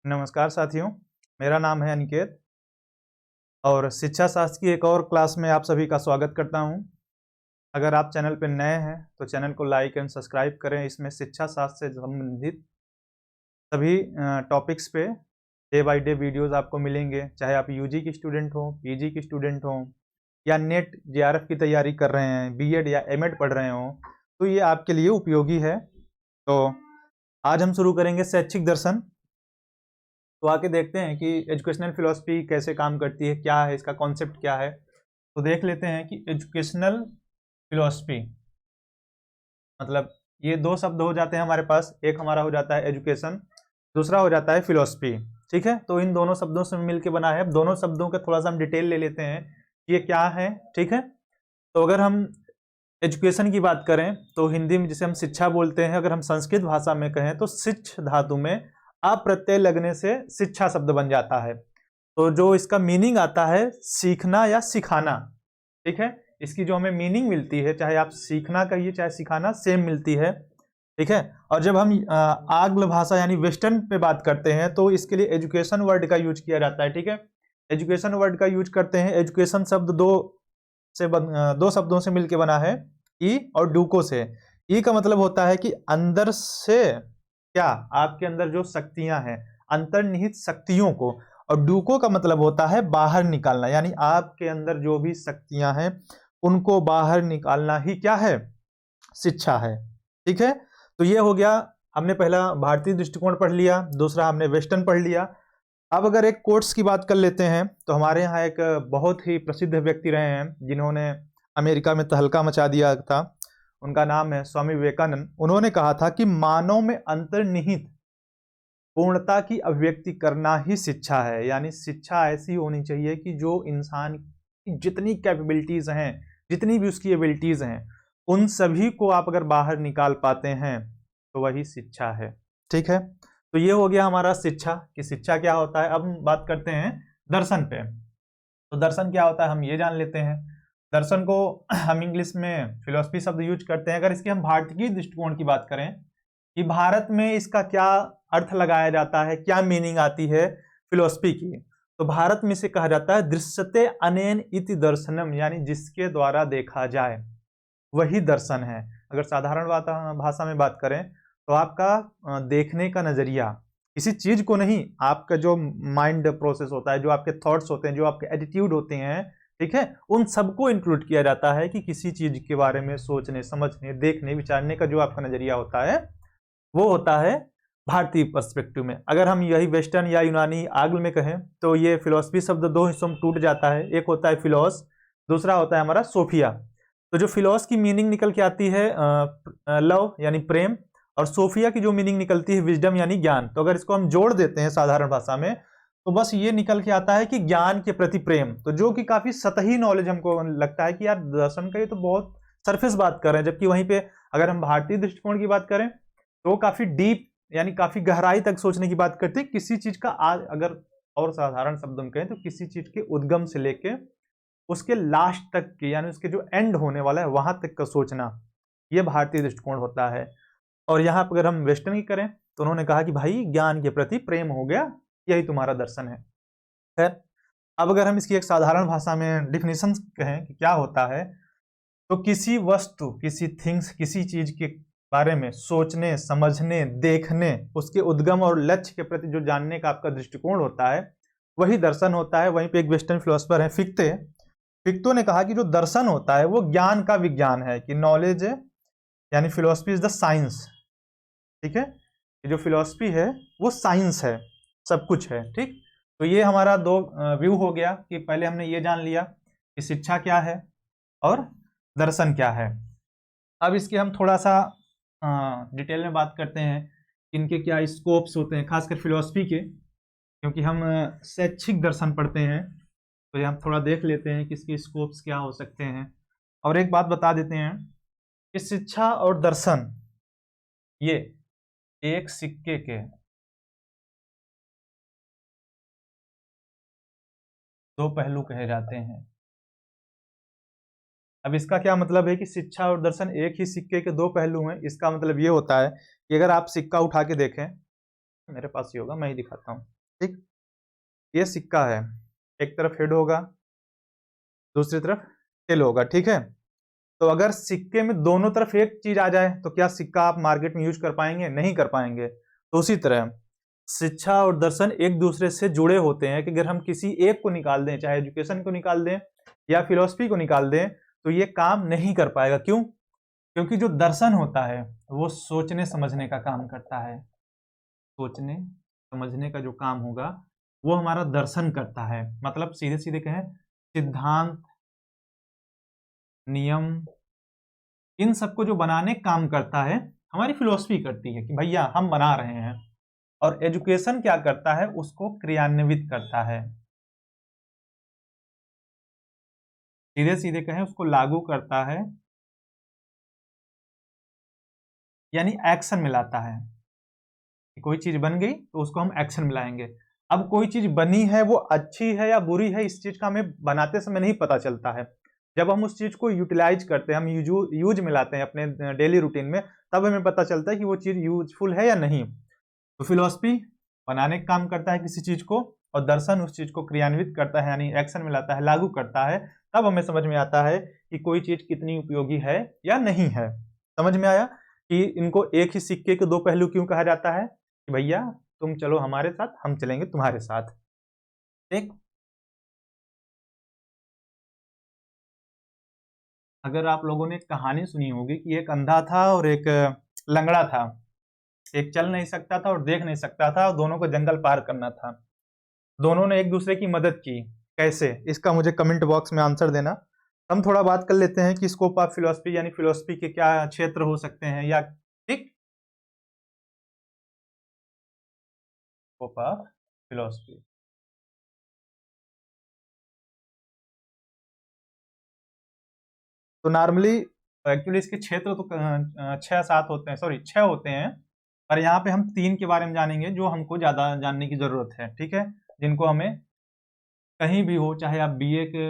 नमस्कार साथियों, मेरा नाम है अनिकेत और शिक्षा शास्त्र की एक और क्लास में आप सभी का स्वागत करता हूं। अगर आप चैनल पर नए हैं तो चैनल को लाइक एंड सब्सक्राइब करें। इसमें शिक्षा शास्त्र से संबंधित सभी टॉपिक्स पे डे बाय डे वीडियोस आपको मिलेंगे, चाहे आप यूजी की स्टूडेंट हो, पीजी की स्टूडेंट हो या नेट जेआरएफ की तैयारी कर रहे हैं, बीएड या एमएड पढ़ रहे हो, तो ये आपके लिए उपयोगी है। तो आज हम शुरू करेंगे शैक्षिक दर्शन। तो आके देखते हैं कि एजुकेशनल फिलॉसफी कैसे काम करती है, क्या है इसका कॉन्सेप्ट, क्या है। तो देख लेते हैं कि एजुकेशनल फिलॉसफी मतलब ये दो शब्द हो जाते हैं हमारे पास। एक हमारा हो जाता है एजुकेशन, दूसरा हो जाता है फिलॉसफी। ठीक है, तो इन दोनों शब्दों से मिलकर बना है। दोनों शब्दों का थोड़ा सा हम डिटेल ले लेते हैं कि ये क्या है। ठीक है, तो अगर हम एजुकेशन की बात करें तो हिंदी में जिसे हम शिक्षा बोलते हैं, अगर हम संस्कृत भाषा में कहें तो शिक्ष धातु में आप प्रत्यय लगने से शिक्षा शब्द बन जाता है। तो जो इसका मीनिंग आता है सीखना या सिखाना। ठीक है, इसकी जो हमें मीनिंग मिलती है, चाहे आप सीखना कहिए चाहे सिखाना, सेम मिलती है। ठीक है, और जब हम आंग्ल भाषा यानी वेस्टर्न पे बात करते हैं तो इसके लिए एजुकेशन वर्ड का यूज किया जाता है। ठीक है, एजुकेशन वर्ड का यूज करते हैं। एजुकेशन शब्द दो शब्दों से मिलकर बना है, ई और डूको से। ई का मतलब होता है कि अंदर से क्या, आपके अंदर जो शक्तियां हैं, अंतर्निहित शक्तियों को। और डूको का मतलब होता है बाहर निकालना, यानी आपके अंदर जो भी शक्तियां हैं उनको बाहर निकालना ही क्या है, शिक्षा है। ठीक है, तो ये हो गया, हमने पहला भारतीय दृष्टिकोण पढ़ लिया, दूसरा हमने वेस्टर्न पढ़ लिया। अब अगर एक कोट्स की बात कर लेते हैं तो हमारे यहाँ एक बहुत ही प्रसिद्ध व्यक्ति रहे हैं जिन्होंने अमेरिका में तहलका मचा दिया था। उनका नाम है स्वामी विवेकानंद। उन्होंने कहा था कि मानव में अंतर्निहित पूर्णता की अभिव्यक्ति करना ही शिक्षा है। यानी शिक्षा ऐसी होनी चाहिए कि जो इंसान की जितनी कैपेबिलिटीज हैं, जितनी भी उसकी एबिलिटीज हैं, उन सभी को आप अगर बाहर निकाल पाते हैं तो वही शिक्षा है। ठीक है, तो ये हो गया हमारा शिक्षा कि शिक्षा क्या होता है। अब हम बात करते हैं दर्शन पे। तो दर्शन क्या होता है हम ये जान लेते हैं। दर्शन को हम इंग्लिश में फिलॉसफी शब्द यूज करते हैं। अगर इसकी हम भारतीय दृष्टिकोण की बात करें कि भारत में इसका क्या अर्थ लगाया जाता है, क्या मीनिंग आती है फिलॉसफी की, तो भारत में इसे कहा जाता है दृश्यते अनेन इति दर्शनम, यानी जिसके द्वारा देखा जाए वही दर्शन है। अगर साधारण भाषा में बात करें तो आपका देखने का नजरिया, किसी चीज को नहीं, आपका जो माइंड प्रोसेस होता है, जो आपके थॉट्स होते हैं, जो आपके एटीट्यूड होते हैं, ठीक है, उन सबको इंक्लूड किया जाता है कि किसी चीज के बारे में सोचने, समझने, देखने, विचारने का जो आपका नजरिया होता है वो होता है भारतीय पर्सपेक्टिव में। अगर हम यही वेस्टर्न या यूनानी आंग्ल में कहें तो ये फिलॉसफी शब्द दो हिस्सों में टूट जाता है। एक होता है फिलॉस, दूसरा होता है हमारा सोफिया। तो जो फिलॉस की मीनिंग निकल के आती है लव यानी प्रेम, और सोफिया की जो मीनिंग निकलती है विजडम यानी ज्ञान। तो अगर इसको हम जोड़ देते हैं साधारण भाषा में तो बस ये निकल के आता है कि ज्ञान के प्रति प्रेम। तो जो कि काफी सतही नॉलेज हमको लगता है कि यार दर्शन का ये तो बहुत सरफेस बात कर रहे हैं, जबकि वहीं पे अगर हम भारतीय दृष्टिकोण की बात करें तो काफी डीप यानी काफी गहराई तक सोचने की बात करते हैं। किसी चीज का आज अगर और साधारण शब्दों में कहें तो किसी चीज के उद्गम से लेके उसके लास्ट तक के, यानी उसके जो एंड होने वाला है वहां तक का सोचना, यह भारतीय दृष्टिकोण होता है। और यहाँ पर अगर हम वेस्टर्न की करें तो उन्होंने कहा कि भाई ज्ञान के प्रति प्रेम हो गया, यही तुम्हारा दर्शन है। खैर, अब अगर हम इसकी एक साधारण भाषा में डिफिनेशन कहें कि क्या होता है, तो किसी वस्तु, किसी थिंग्स, किसी चीज के बारे में सोचने, समझने, देखने, उसके उद्गम और लक्ष्य के प्रति जो जानने का आपका दृष्टिकोण होता है वही दर्शन होता है। वहीं पे एक वेस्टर्न फिलोसफर है फिक्ते। फिक्तो ने कहा कि जो दर्शन होता है वो ज्ञान का विज्ञान है, कि नॉलेज यानी फिलोसफी इज द साइंस। ठीक है, जो फिलोसफी है वो साइंस है, सब कुछ है। ठीक, तो ये हमारा दो व्यू हो गया कि पहले हमने ये जान लिया कि शिक्षा क्या है और दर्शन क्या है। अब इसके हम थोड़ा सा डिटेल में बात करते हैं कि इनके क्या स्कोप्स होते हैं, खासकर फिलोसफी के, क्योंकि हम शैक्षिक दर्शन पढ़ते हैं तो ये हम थोड़ा देख लेते हैं कि इसके स्कोप्स क्या हो सकते हैं। और एक बात बता देते हैं कि शिक्षा और दर्शन ये एक सिक्के के दो पहलू कहे जाते हैं। अब इसका क्या मतलब है कि शिक्षा और दर्शन एक ही सिक्के के दो पहलू हैं। इसका मतलब ये होता है कि अगर आप सिक्का उठा के देखें मेरे पास ही होगा, मैं ही दिखाता हूँ। ठीक, ये सिक्का है, एक तरफ हेड होगा, दूसरी तरफ टेल होगा। ठीक है, तो अगर सिक्के में दोनों तरफ एक चीज आ जाए तो क्या सिक्का आप मार्केट में यूज कर पाएंगे? नहीं कर पाएंगे। तो उसी तरह शिक्षा और दर्शन एक दूसरे से जुड़े होते हैं कि अगर हम किसी एक को निकाल दें, चाहे एजुकेशन को निकाल दें या फिलॉसफी को निकाल दें, तो ये काम नहीं कर पाएगा। क्यों? क्योंकि जो दर्शन होता है वो सोचने समझने का काम करता है। सोचने समझने का जो काम होगा वो हमारा दर्शन करता है। मतलब सीधे सीधे कहें, सिद्धांत, नियम, इन सबको जो बनाने काम करता है हमारी फिलॉसफी करती है कि भैया हम बना रहे हैं। और एजुकेशन क्या करता है? उसको क्रियान्वित करता है। सीधे सीधे कहें, उसको लागू करता है, यानी एक्शन में लाता है। कोई चीज बन गई तो उसको हम एक्शन में लाएंगे। अब कोई चीज बनी है वो अच्छी है या बुरी है, इस चीज का हमें बनाते समय नहीं पता चलता है। जब हम उस चीज को यूटिलाइज करते हैं, हम यूज में लाते हैं अपने डेली रूटीन में, तब हमें पता चलता है कि वो चीज यूजफुल है या नहीं। तो फिलॉसफी बनाने का काम करता है किसी चीज को, और दर्शन उस चीज को क्रियान्वित करता है, यानी एक्शन में लाता है, लागू करता है। तब हमें समझ में आता है कि कोई चीज कितनी उपयोगी है या नहीं है। समझ में आया कि इनको एक ही सिक्के के दो पहलू क्यों कहा जाता है? कि भैया तुम चलो हमारे साथ, हम चलेंगे तुम्हारे साथ। ठीक, अगर आप लोगों ने कहानी सुनी होगी कि एक अंधा था और एक लंगड़ा था, एक चल नहीं सकता था और देख नहीं सकता था, और दोनों को जंगल पार करना था। दोनों ने एक दूसरे की मदद की। कैसे? इसका मुझे कमेंट बॉक्स में आंसर देना। हम थोड़ा बात कर लेते हैं कि स्कोप ऑफ फिलोसफी, यानी फिलोसफी के क्या क्षेत्र हो सकते हैं, या ठीक, स्कोप ऑफ फिलोसफी। तो नॉर्मली एक्चुअली इसके क्षेत्र तो 6-7 होते हैं, सॉरी 6 होते हैं, पर यहाँ पे हम 3 के बारे में जानेंगे जो हमको ज्यादा जानने की जरूरत है। ठीक है, जिनको हमें कहीं भी हो, चाहे आप बीए के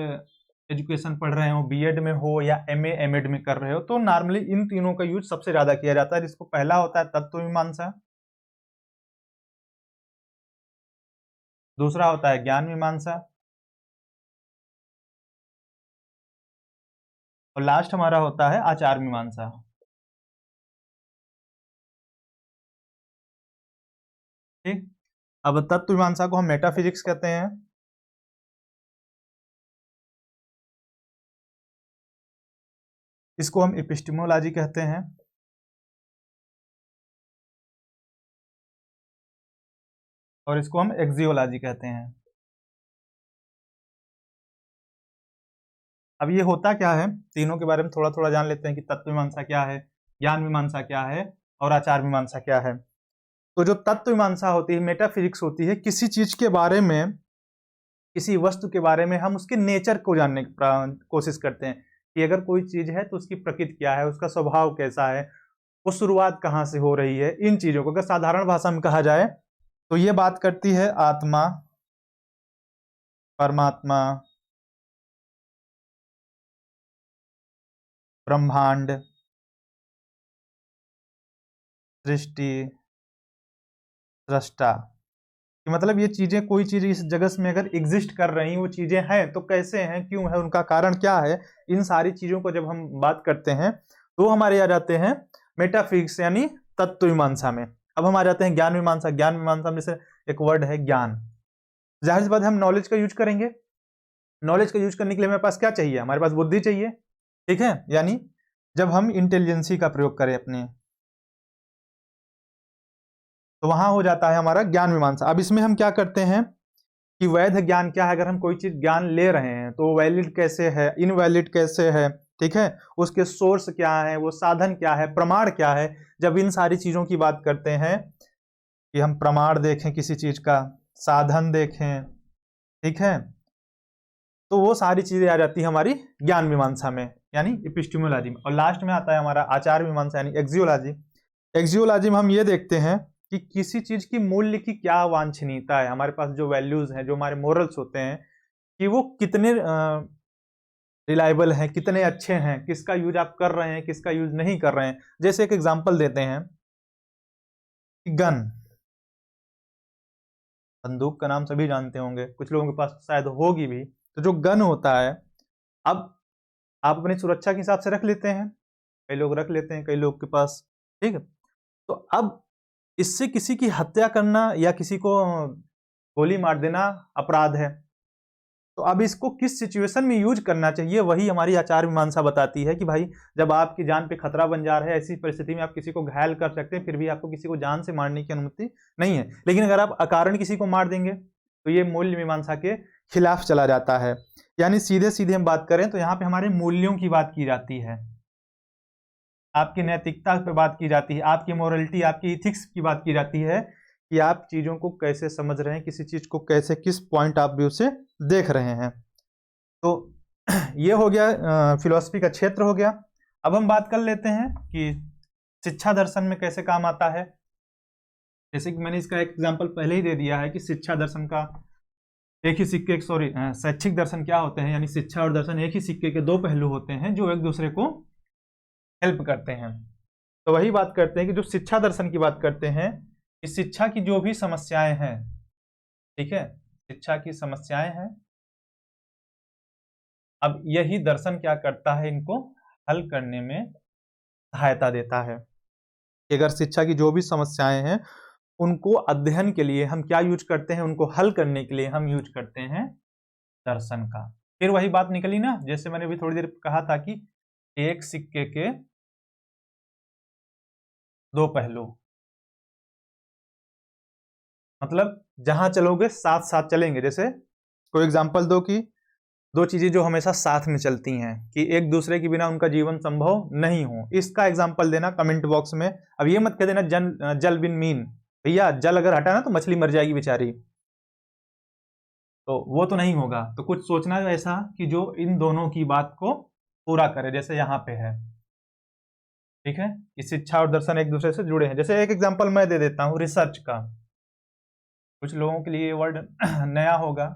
एजुकेशन पढ़ रहे हो, बीएड में हो या एमए एमएड में कर रहे हो, तो नॉर्मली इन तीनों का यूज सबसे ज्यादा किया जाता है। जिसको पहला होता है तत्व मीमांसा, दूसरा होता है ज्ञान मीमांसा, और लास्ट हमारा होता है आचार मीमांसा। ठीक, अब तत्व मीमांसा को हम मेटाफिजिक्स कहते हैं, इसको हम एपिस्टेमोलॉजी कहते हैं, और इसको हम एक्सियोलॉजी कहते हैं। अब ये होता क्या है, तीनों के बारे में थोड़ा थोड़ा जान लेते हैं कि तत्व मीमांसा क्या है, ज्ञान मीमांसा क्या है, और आचार मीमांसा क्या है। तो जो तत्व मीमांसा होती है, मेटाफिजिक्स होती है, किसी चीज के बारे में, किसी वस्तु के बारे में हम उसके नेचर को जानने की कोशिश करते हैं कि अगर कोई चीज है तो उसकी प्रकृति क्या है, उसका स्वभाव कैसा है, वो शुरुआत कहाँ से हो रही है। इन चीजों को अगर साधारण भाषा में कहा जाए तो ये बात करती है आत्मा, परमात्मा, ब्रह्मांड, सृष्टि, सृष्टा। कि मतलब ये चीजें, कोई चीज इस जगत में अगर एग्जिस्ट कर रही, वो चीजें हैं तो कैसे हैं, क्यों है, उनका कारण क्या है। इन सारी चीजों को जब हम बात करते हैं तो हमारे आ जाते हैं मेटाफिजिक्स यानी तत्व मीमांसा में। अब हम आ जाते हैं ज्ञान मीमांसा। ज्ञान मीमांसा में से एक वर्ड है ज्ञान। जाहिर सी बात है हम नॉलेज का यूज करेंगे। नॉलेज का यूज करने के लिए हमारे पास क्या चाहिए? हमारे पास बुद्धि चाहिए। ठीक है, यानी जब हम इंटेलिजेंसी का प्रयोग करें अपने, तो वहां हो जाता है हमारा ज्ञान मीमांसा। अब इसमें हम क्या करते हैं कि वैध ज्ञान क्या है, अगर हम कोई चीज ज्ञान ले रहे हैं तो वैलिड कैसे है, इनवैलिड कैसे है, ठीक है, उसके सोर्स क्या है, वो साधन क्या है, प्रमाण क्या है। जब इन सारी चीजों की बात करते हैं कि हम प्रमाण देखें किसी चीज का, साधन देखें, ठीक है, तो वो सारी चीजें आ जाती है हमारी ज्ञान मीमांसा में, यानी एपिस्टेमोलॉजी में। और लास्ट में आता है हमारा आचार मीमांसा यानी एक्सियोलॉजी। एक्सियोलॉजी में हम ये देखते हैं कि किसी चीज की मूल्य की क्या वांछनीयता है, हमारे पास जो वैल्यूज हैं, जो हमारे मोरल्स होते हैं, कि वो कितने रिलायबल हैं, कितने अच्छे हैं, किसका यूज आप कर रहे हैं, किसका यूज नहीं कर रहे हैं। जैसे एक एग्जांपल देते हैं, गन, बंदूक का नाम सभी जानते होंगे, कुछ लोगों के पास शायद होगी भी। तो जो गन होता है, अब आप अपनी सुरक्षा के हिसाब से रख लेते हैं, कई लोग रख लेते हैं, कई लोग के पास, ठीक है। तो अब इससे किसी की हत्या करना या किसी को गोली मार देना अपराध है। तो अब इसको किस सिचुएशन में यूज करना चाहिए, वही हमारी आचार मीमांसा बताती है कि भाई जब आपकी जान पे खतरा बन जा रहा है, ऐसी परिस्थिति में आप किसी को घायल कर सकते हैं, फिर भी आपको किसी को जान से मारने की अनुमति नहीं है। लेकिन अगर आप अकारण किसी को मार देंगे तो ये मूल्य मीमांसा के खिलाफ चला जाता है। यानी सीधे सीधे हम बात करें तो यहाँ पे हमारे मूल्यों की बात की जाती है, आपकी नैतिकता पे बात की जाती है, आपकी मोरलिटी, आपकी इथिक्स की बात की जाती है कि आप चीजों को कैसे समझ रहे हैं, किसी चीज को कैसे, किस पॉइंट ऑफ व्यू से देख रहे हैं। तो ये हो गया फिलॉसफी का क्षेत्र हो गया। अब हम बात कर लेते हैं कि शिक्षा दर्शन में कैसे काम आता है। जैसे कि मैंने इसका एक एग्जांपल पहले ही दे दिया है कि शिक्षा दर्शन का एक ही सिक्के, सॉरी शैक्षिक दर्शन क्या होते हैं, यानी शिक्षा और दर्शन एक ही सिक्के के दो पहलू होते हैं जो एक दूसरे को हेल्प करते हैं। तो वही बात करते हैं कि जो शिक्षा दर्शन की बात करते हैं कि शिक्षा की जो भी समस्याएं हैं, ठीक है, शिक्षा की समस्याएं हैं, अब यही दर्शन क्या करता है, इनको हल करने में सहायता देता है। कि अगर शिक्षा की जो भी समस्याएं हैं उनको अध्ययन के लिए हम क्या यूज करते हैं, उनको हल करने के लिए हम यूज करते हैं दर्शन का। फिर वही बात निकली ना, जैसे मैंने अभी थोड़ी देर कहा था कि एक सिक्के के दो पहलू, मतलब जहां चलोगे साथ साथ चलेंगे। जैसे कोई एग्जांपल दो कि दो चीजें जो हमेशा साथ में चलती हैं कि एक दूसरे के बिना उनका जीवन संभव नहीं हो, इसका एग्जांपल देना कमेंट बॉक्स में। अब ये मत कह देना जल बिन मीन, भैया जल अगर हटा ना तो मछली मर जाएगी बेचारी, तो वो तो नहीं होगा। तो कुछ सोचना ऐसा कि जो इन दोनों की बात को पूरा करे, जैसे यहाँ पे है, ठीक है, कि शिक्षा और दर्शन एक दूसरे से जुड़े हैं। जैसे एक एग्जांपल मैं दे देता हूँ रिसर्च का, कुछ लोगों के लिए ये वर्ड नया होगा,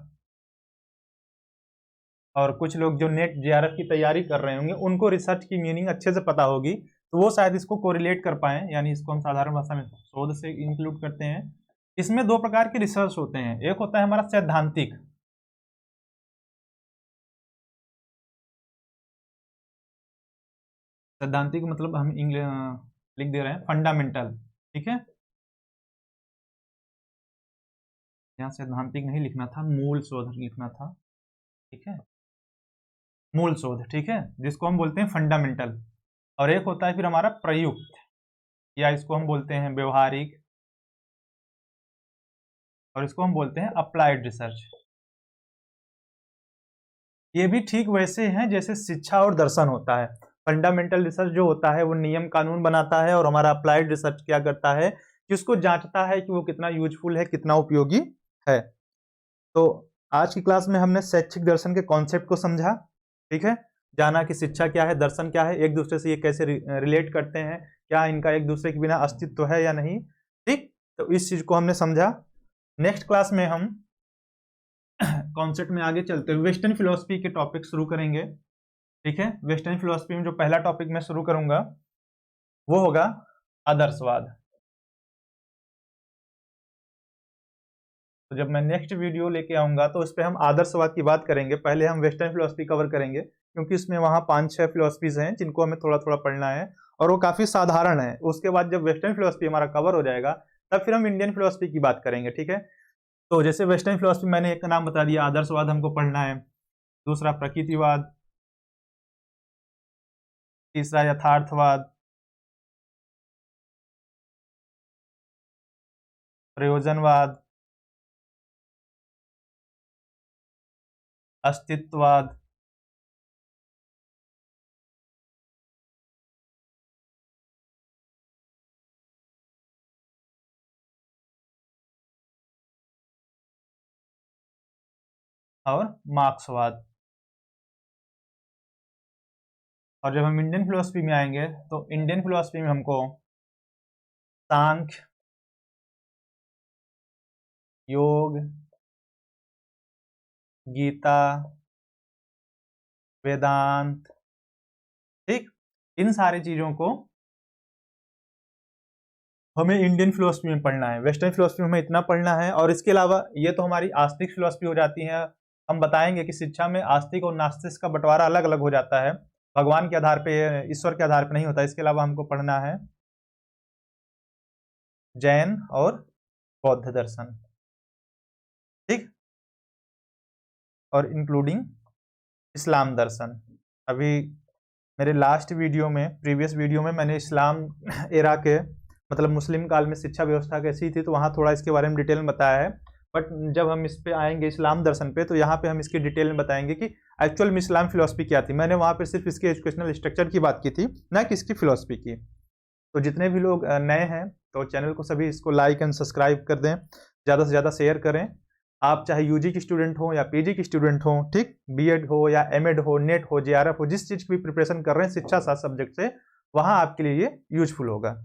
और कुछ लोग जो नेट जेआरएफ की तैयारी कर रहे होंगे उनको रिसर्च की मीनिंग अच्छे से पता होगी, तो वो शायद इसको कोरिलेट कर पाए। यानी इसको हम साधारण भाषा में शोध से इंक्लूड करते हैं। इसमें दो प्रकार के रिसर्च होते हैं, एक होता है हमारा सैद्धांतिक, सैद्धांतिक मतलब हम लिख दे रहे हैं फंडामेंटल, ठीक है, यहाँ सैद्धांतिक नहीं लिखना था, मूल शोध लिखना था, ठीक है, मूल शोध, ठीक है, जिसको हम बोलते हैं फंडामेंटल। और एक होता है फिर हमारा प्रयुक्त, या इसको हम बोलते हैं व्यवहारिक, और इसको हम बोलते हैं अप्लाइड रिसर्च। ये भी ठीक वैसे हैं जैसे शिक्षा और दर्शन होता है। फंडामेंटल रिसर्च जो होता है वो नियम कानून बनाता है, और हमारा अप्लाइड रिसर्च क्या करता है कि उसको जांचता है कि वो कितना यूजफुल है, कितना उपयोगी है। तो आज की क्लास में हमने शैक्षिक दर्शन के कॉन्सेप्ट को समझा, ठीक है, जाना कि शिक्षा क्या है, दर्शन क्या है, एक दूसरे से ये कैसे रिलेट करते हैं, क्या इनका एक दूसरे के बिना अस्तित्व है या नहीं, ठीक। तो इस चीज को हमने समझा। नेक्स्ट क्लास में हम कॉन्सेप्ट में आगे चलते हुए वेस्टर्न फिलोसफी के टॉपिक शुरू करेंगे, ठीक है। वेस्टर्न फिलोसफी में जो पहला टॉपिक मैं शुरू करूंगा वो होगा आदर्शवाद। तो जब मैं नेक्स्ट वीडियो लेके आऊंगा तो इस पर हम आदर्शवाद की बात करेंगे। पहले हम वेस्टर्न फिलोसफी कवर करेंगे, क्योंकि इसमें वहाँ 5-6 फिलोसफीज हैं जिनको हमें थोड़ा थोड़ा पढ़ना है, और वो काफी साधारण है। उसके बाद जब वेस्टर्न फिलोसफी हमारा कवर हो जाएगा तब फिर हम इंडियन फिलोसफी की बात करेंगे, ठीक है। तो जैसे वेस्टर्न फिलोसफी मैंने एक का नाम बता दिया, आदर्शवाद हमको पढ़ना है, दूसरा प्रकृतिवाद, तीसरा यथार्थवाद, प्रयोजनवाद, अस्तित्ववाद, और मार्क्सवाद। और जब हम इंडियन फिलोसफी में आएंगे तो इंडियन फिलोसफी में हमको सांख्य, योग, गीता, वेदांत, ठीक, इन सारी चीजों को हमें इंडियन फिलोसफी में पढ़ना है, वेस्टर्न फिलोसफी में हमें इतना पढ़ना है। और इसके अलावा ये तो हमारी आस्तिक फिलोसफी हो जाती है। हम बताएंगे कि शिक्षा में आस्तिक और नास्तिक का बंटवारा अलग अलग हो जाता है, भगवान के आधार पे, ईश्वर के आधार पे नहीं होता। इसके अलावा हमको पढ़ना है जैन और बौद्ध दर्शन, ठीक, और इंक्लूडिंग इस्लाम दर्शन। अभी मेरे लास्ट वीडियो में, प्रीवियस वीडियो में मैंने इस्लाम एरा के मतलब मुस्लिम काल में शिक्षा व्यवस्था कैसी थी, तो वहाँ थोड़ा इसके बारे में डिटेल में बताया है। बट जब हम इस पे आएंगे इस्लाम दर्शन पे, तो यहाँ पे हम इसकी डिटेल में बताएंगे कि एक्चुअल में इस्लाम फिलोसफी क्या थी। मैंने वहाँ पे सिर्फ इसके एजुकेशनल स्ट्रक्चर की बात की थी, ना कि इसकी फिलोसफी की। तो जितने भी लोग नए हैं तो चैनल को सभी इसको लाइक एंड सब्सक्राइब कर दें, ज़्यादा से ज़्यादा शेयर करें। आप चाहे यूजी की स्टूडेंट हो या पीजी की स्टूडेंट हो, ठीक, बीएड हो या एमएड हो, नेट हो, जेआरएफ हो, जिस चीज़ की भी प्रिपरेशन कर रहे हैं शिक्षा शास्त्र सब्जेक्ट से, वहाँ आपके लिए ये यूजफुल होगा।